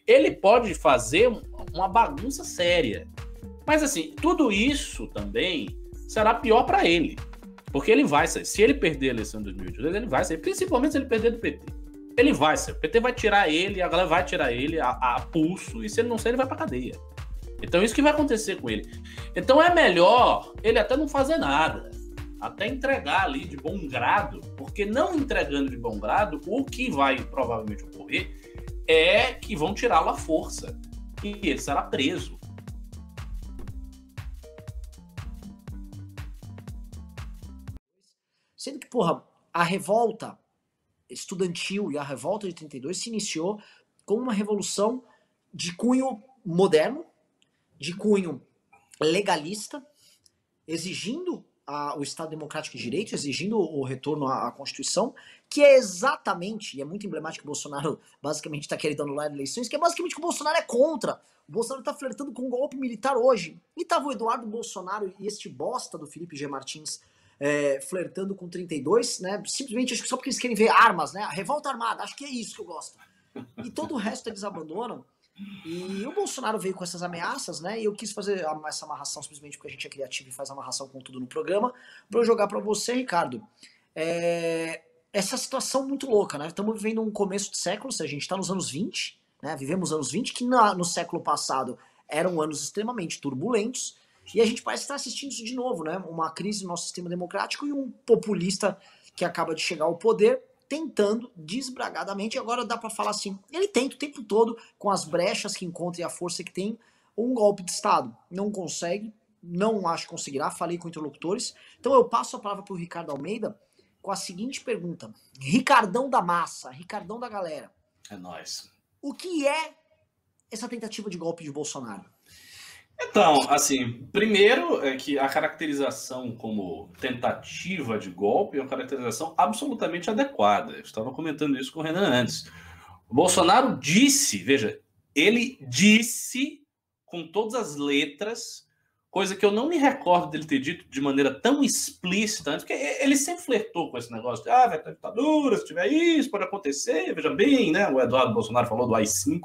Ele pode fazer uma bagunça séria. Mas, assim, tudo isso também será pior para ele. Porque ele vai sair. Se ele perder a eleição de 2022, ele vai sair. Principalmente se ele perder do PT. Ele vai sair. O PT vai tirar ele, a galera vai tirar ele a pulso, e se ele não sair, ele vai pra cadeia. Então, isso que vai acontecer com ele. Então, é melhor ele até não fazer nada. Até entregar ali de bom grado. Porque não entregando de bom grado, o que vai provavelmente ocorrer é que vão tirá-lo à força. E ele será preso. Sendo que, porra, a revolta estudantil e a revolta de 32 se iniciou com uma revolução de cunho moderno, de cunho legalista, exigindo o Estado Democrático de Direito, exigindo o retorno à Constituição, que é exatamente, e é muito emblemático que o Bolsonaro basicamente está querendo anular eleições, que é basicamente que o Bolsonaro é contra. O Bolsonaro está flertando com um golpe militar hoje. E tava o Eduardo Bolsonaro e este bosta do Felipe G. Martins flertando com 32, né? Simplesmente acho que só porque eles querem ver armas, né? A revolta armada, acho que é isso que eu gosto. E todo o resto eles abandonam. E o Bolsonaro veio com essas ameaças, né? E eu quis fazer essa amarração simplesmente porque a gente é criativo e faz amarração com tudo no programa, para eu jogar para você, Ricardo. Essa situação muito louca, né? Estamos vivendo um começo de século, a gente está nos anos 20, né? Vivemos anos 20, que no século passado eram anos extremamente turbulentos. E a gente parece estar assistindo isso de novo, né? Uma crise no nosso sistema democrático e um populista que acaba de chegar ao poder tentando desbragadamente, agora dá para falar assim, ele tenta o tempo todo, com as brechas que encontra e a força que tem, um golpe de Estado. Não consegue, não acho que conseguirá, falei com interlocutores. Então eu passo a palavra para o Ricardo Almeida com a seguinte pergunta. Ricardão da massa, Ricardão da galera. É nóis. O que é essa tentativa de golpe de Bolsonaro? Então, assim, primeiro é que a caracterização como tentativa de golpe é uma caracterização absolutamente adequada. Eu estava comentando isso com o Renan antes. O Bolsonaro disse, veja, ele disse com todas as letras, coisa que eu não me recordo dele ter dito de maneira tão explícita antes, porque ele sempre flertou com esse negócio de, vai ter ditadura, se tiver isso, pode acontecer, veja bem, né? O Eduardo Bolsonaro falou do AI-5.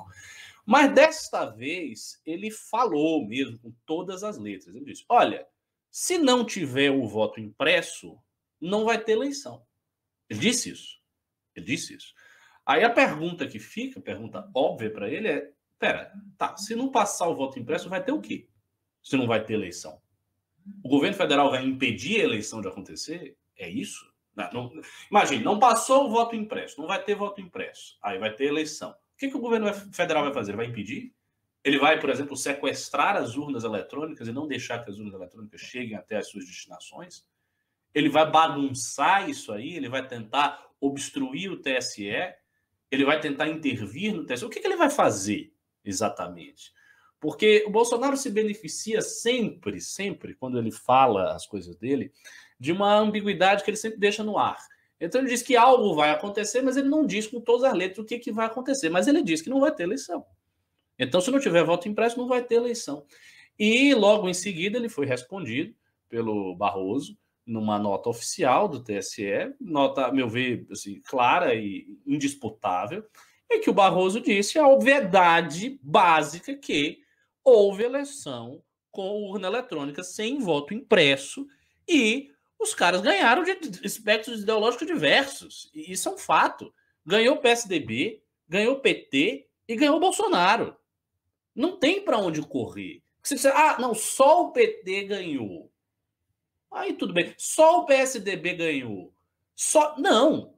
Mas desta vez ele falou mesmo com todas as letras. Ele disse, olha, se não tiver o voto impresso, não vai ter eleição. Ele disse isso. Ele disse isso. Aí a pergunta que fica, a pergunta óbvia para ele é, se não passar o voto impresso, vai ter o quê? Se não vai ter eleição. O governo federal vai impedir a eleição de acontecer? É isso? Imagine, não passou o voto impresso, não vai ter voto impresso. Aí vai ter eleição. O que o governo federal vai fazer? Ele vai impedir? Ele vai, por exemplo, sequestrar as urnas eletrônicas e não deixar que as urnas eletrônicas cheguem até as suas destinações? Ele vai bagunçar isso aí? Ele vai tentar obstruir o TSE? Ele vai tentar intervir no TSE? O que ele vai fazer exatamente? Porque o Bolsonaro se beneficia sempre, quando ele fala as coisas dele, de uma ambiguidade que ele sempre deixa no ar. Então ele diz que algo vai acontecer, mas ele não diz com todas as letras o que vai acontecer. Mas ele diz que não vai ter eleição. Então, se não tiver voto impresso, não vai ter eleição. E logo em seguida ele foi respondido pelo Barroso numa nota oficial do TSE, nota, a meu ver, assim, clara e indisputável, em que o Barroso disse a obviedade básica que houve eleição com urna eletrônica sem voto impresso e os caras ganharam de espectros ideológicos diversos. E isso é um fato. Ganhou o PSDB, ganhou o PT e ganhou o Bolsonaro. Não tem para onde correr. Você diz, não, só o PT ganhou. Aí tudo bem. Só o PSDB ganhou. Não.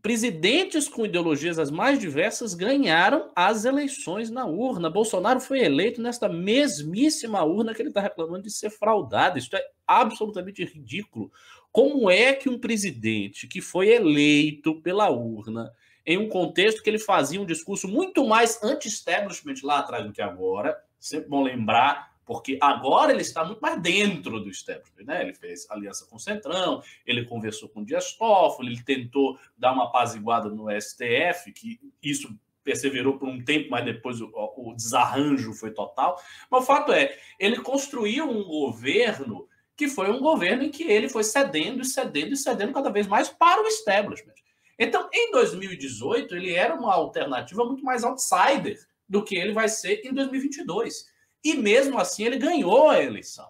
Presidentes com ideologias as mais diversas ganharam as eleições na urna. Bolsonaro foi eleito nesta mesmíssima urna que ele está reclamando de ser fraudada. Isso é absolutamente ridículo. Como é que um presidente que foi eleito pela urna, em um contexto que ele fazia um discurso muito mais anti-establishment lá atrás do que agora, sempre bom lembrar, porque agora ele está muito mais dentro do establishment, né? Ele fez aliança com o Centrão, ele conversou com o Dias Toffoli, ele tentou dar uma apaziguada no STF, que isso perseverou por um tempo, mas depois o desarranjo foi total. Mas o fato é, ele construiu um governo que foi um governo em que ele foi cedendo cada vez mais para o establishment. Então, em 2018, ele era uma alternativa muito mais outsider do que ele vai ser em 2022. E mesmo assim, ele ganhou a eleição.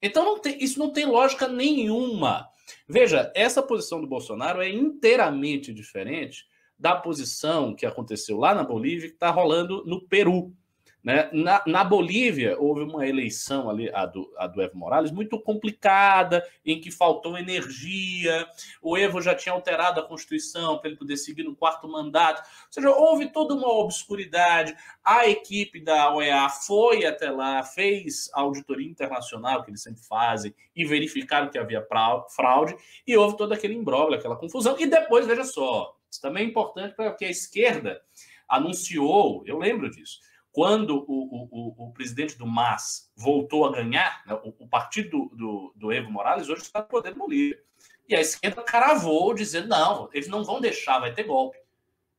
Então, isso não tem lógica nenhuma. Veja, essa posição do Bolsonaro é inteiramente diferente da posição que aconteceu lá na Bolívia, que está rolando no Peru. Né? Na Bolívia, houve uma eleição ali, a do Evo Morales, muito complicada, em que faltou energia, o Evo já tinha alterado a Constituição para ele poder seguir no 4º mandato, ou seja, houve toda uma obscuridade. A equipe da OEA foi até lá, fez a auditoria internacional, que eles sempre fazem, e verificaram que havia fraude, e houve todo aquele imbróglio, aquela confusão. E depois, veja só, isso também é importante porque a esquerda anunciou, eu lembro disso, quando o presidente do MAS voltou a ganhar, né, o partido do Evo Morales hoje está no poder do Bolívia. E a esquerda cravou, dizendo, não, eles não vão deixar, vai ter golpe.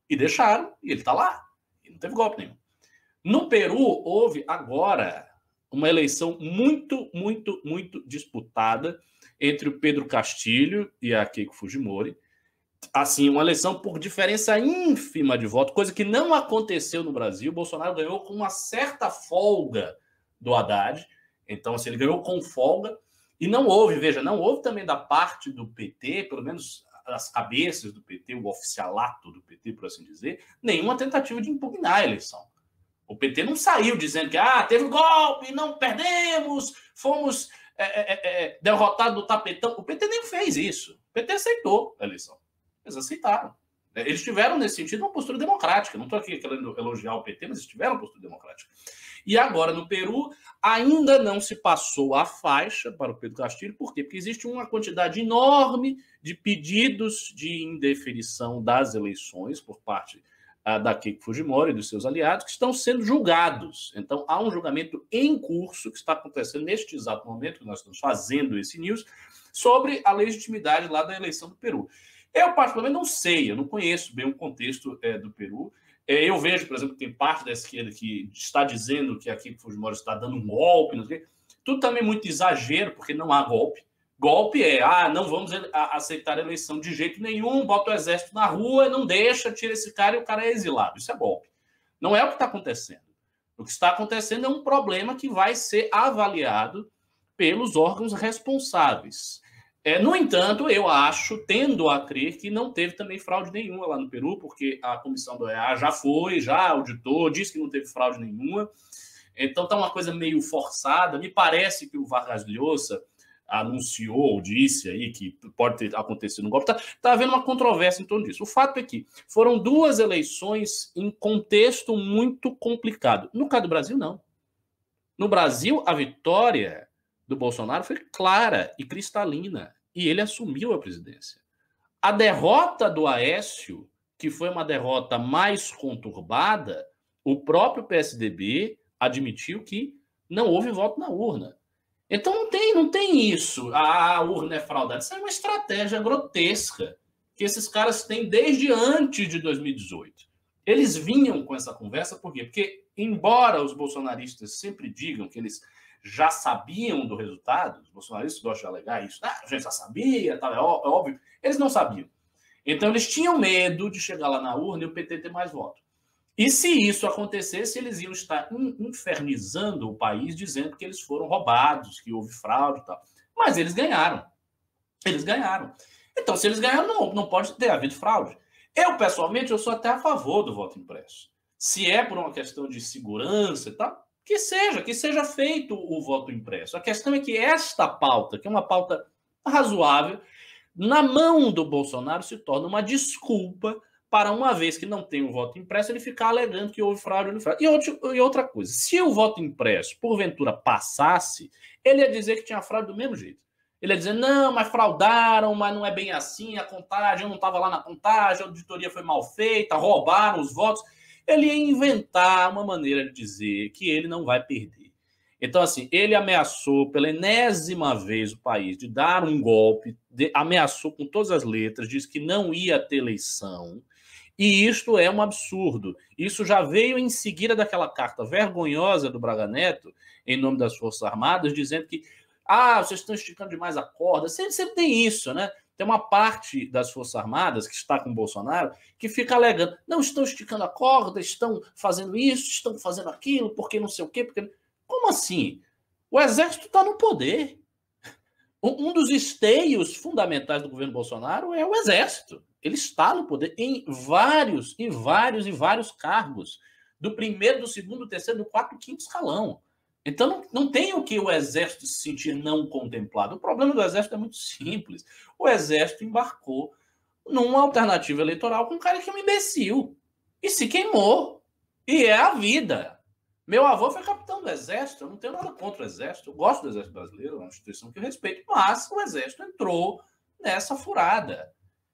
E deixaram, e ele está lá. E não teve golpe nenhum. No Peru, houve agora uma eleição muito, muito, muito disputada entre o Pedro Castillo e a Keiko Fujimori. Assim, uma eleição por diferença ínfima de voto, coisa que não aconteceu no Brasil. O Bolsonaro ganhou com uma certa folga do Haddad. Então, assim, ele ganhou com folga. E não houve, veja, não houve também da parte do PT, pelo menos as cabeças do PT, o oficialato do PT, por assim dizer, nenhuma tentativa de impugnar a eleição. O PT não saiu dizendo que teve golpe, não perdemos, fomos derrotados do tapetão. O PT nem fez isso. O PT aceitou a eleição. Eles aceitaram. Eles tiveram, nesse sentido, uma postura democrática. Não estou aqui querendo elogiar o PT, mas eles tiveram uma postura democrática. E agora, no Peru, ainda não se passou a faixa para o Pedro Castillo. Por quê? Porque existe uma quantidade enorme de pedidos de indeferição das eleições por parte da Keiko Fujimori e dos seus aliados, que estão sendo julgados. Então, há um julgamento em curso que está acontecendo neste exato momento que nós estamos fazendo esse news sobre a legitimidade lá da eleição do Peru. Eu, particularmente, não sei, eu não conheço bem o contexto do Peru. Eu vejo, por exemplo, que tem parte da esquerda que está dizendo que a Keiko Fujimori está dando um golpe, não sei. Tudo também muito exagero, porque não há golpe. Golpe não vamos aceitar a eleição de jeito nenhum, bota o exército na rua, não deixa, tira esse cara e o cara é exilado. Isso é golpe. Não é o que está acontecendo. O que está acontecendo é um problema que vai ser avaliado pelos órgãos responsáveis. No entanto, eu tendo a crer que não teve também fraude nenhuma lá no Peru, porque a comissão do OEA já auditou, disse que não teve fraude nenhuma. Então está uma coisa meio forçada. Me parece que o Vargas Llosa anunciou, disse aí que pode ter acontecido um golpe. Está havendo uma controvérsia em torno disso. O fato é que foram 2 eleições em contexto muito complicado. No caso do Brasil, não. No Brasil, a vitória do Bolsonaro foi clara e cristalina, e ele assumiu a presidência. A derrota do Aécio, que foi uma derrota mais conturbada, o próprio PSDB admitiu que não houve voto na urna. Então não tem isso. A urna é fraudada. Isso é uma estratégia grotesca que esses caras têm desde antes de 2018. Eles vinham com essa conversa, por quê? Porque, embora os bolsonaristas sempre digam que eles já sabiam do resultado, os bolsonaristas gostam de alegar isso, a gente já sabia, é óbvio, eles não sabiam. Então eles tinham medo de chegar lá na urna e o PT ter mais voto. E se isso acontecesse, eles iam estar infernizando o país, dizendo que eles foram roubados, que houve fraude e tal. Mas eles ganharam. Eles ganharam. Então, se eles ganharam, não pode ter havido fraude. Eu, pessoalmente, eu sou até a favor do voto impresso. Se é por uma questão de segurança e tal, que seja feito o voto impresso. A questão é que esta pauta, que é uma pauta razoável, na mão do Bolsonaro se torna uma desculpa para, uma vez que não tem o voto impresso, ele ficar alegando que houve fraude. E outra coisa, se o voto impresso, porventura, passasse, ele ia dizer que tinha fraude do mesmo jeito. Ele ia dizer, não, mas fraudaram, mas não é bem assim, a contagem, eu não estava lá na contagem, a auditoria foi mal feita, roubaram os votos. Ele ia inventar uma maneira de dizer que ele não vai perder. Então, assim, ele ameaçou pela enésima vez o país de dar um golpe, ameaçou com todas as letras, disse que não ia ter eleição. E isto é um absurdo. Isso já veio em seguida daquela carta vergonhosa do Braga Neto, em nome das Forças Armadas, dizendo que vocês estão esticando demais a corda. Sempre tem isso, né? tem uma parte das Forças Armadas que está com o Bolsonaro que fica alegando, não, estão esticando a corda, estão fazendo isso, estão fazendo aquilo, porque não sei o quê. Porque... Como assim? O Exército está no poder. Um dos esteios fundamentais do governo Bolsonaro é o Exército. Ele está no poder em vários cargos. Do primeiro, do segundo, do terceiro, do quarto, do quinto escalão. Então não tem o que o Exército se sentir não contemplado. O problema do Exército é muito simples. O Exército embarcou numa alternativa eleitoral com um cara que é um imbecil. E se queimou. E é a vida. Meu avô foi capitão do Exército, eu não tenho nada contra o Exército, eu gosto do Exército Brasileiro, é uma instituição que eu respeito, mas o Exército entrou nessa furada.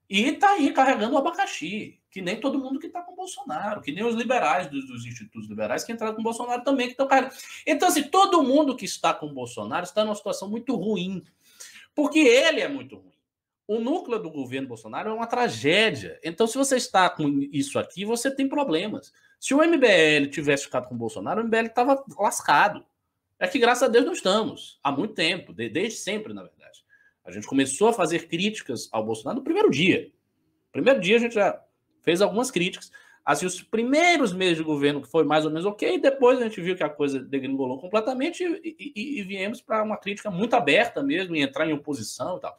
E está aí carregando o abacaxi, que nem todo mundo que está com o Bolsonaro, que nem os liberais dos institutos liberais que entraram com o Bolsonaro também, que estão carregando. Então, assim, todo mundo que está com o Bolsonaro está numa situação muito ruim, porque ele é muito ruim. O núcleo do governo Bolsonaro é uma tragédia. Então, se você está com isso aqui, você tem problemas. Se o MBL tivesse ficado com o Bolsonaro, o MBL estava lascado. É que, graças a Deus, não estamos. Há muito tempo, desde sempre, na verdade. A gente começou a fazer críticas ao Bolsonaro no primeiro dia. No primeiro dia, a gente já fez algumas críticas. Assim, os primeiros meses de governo foi mais ou menos ok, depois a gente viu que a coisa degringolou completamente e viemos para uma crítica muito aberta mesmo, e entrar em oposição e tal.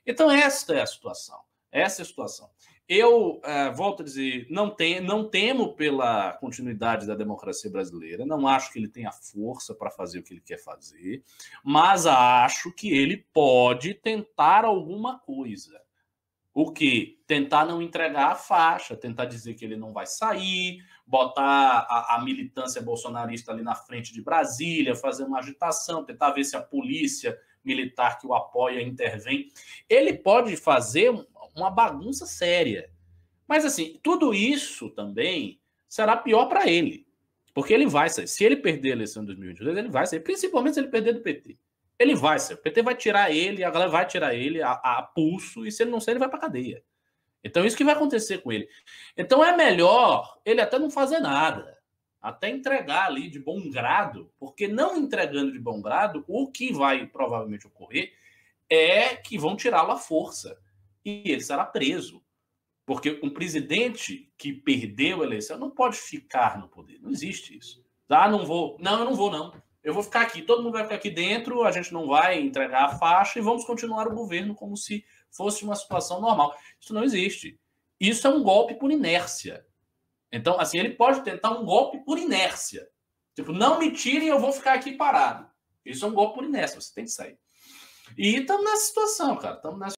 Então, esta é a situação. Essa é a situação. Eu volto a dizer, não temo pela continuidade da democracia brasileira, não acho que ele tenha força para fazer o que ele quer fazer, mas acho que ele pode tentar alguma coisa. O quê? Tentar não entregar a faixa, tentar dizer que ele não vai sair, botar a militância bolsonarista ali na frente de Brasília, fazer uma agitação, tentar ver se a polícia militar que o apoia intervém. Ele pode fazer uma bagunça séria. Mas, assim, tudo isso também será pior para ele. Porque ele vai sair. Se ele perder a eleição em 2022, ele vai sair. Principalmente se ele perder do PT. Ele vai sair. O PT vai tirar ele, a galera vai tirar ele a pulso, e se ele não sair, ele vai para cadeia. Então, isso que vai acontecer com ele. Então, é melhor ele até não fazer nada. Até entregar ali de bom grado, porque não entregando de bom grado, o que vai provavelmente ocorrer é que vão tirá-lo à força. E ele será preso. Porque um presidente que perdeu a eleição não pode ficar no poder. Não existe isso. Ah, não vou. Não, eu não vou, não. Eu vou ficar aqui. Todo mundo vai ficar aqui dentro, a gente não vai entregar a faixa e vamos continuar o governo como se fosse uma situação normal. Isso não existe. Isso é um golpe por inércia. Então, assim, ele pode tentar um golpe por inércia. Tipo, não me tirem, eu vou ficar aqui parado. Isso é um golpe por inércia, você tem que sair. E estamos nessa situação, cara. Estamos nessa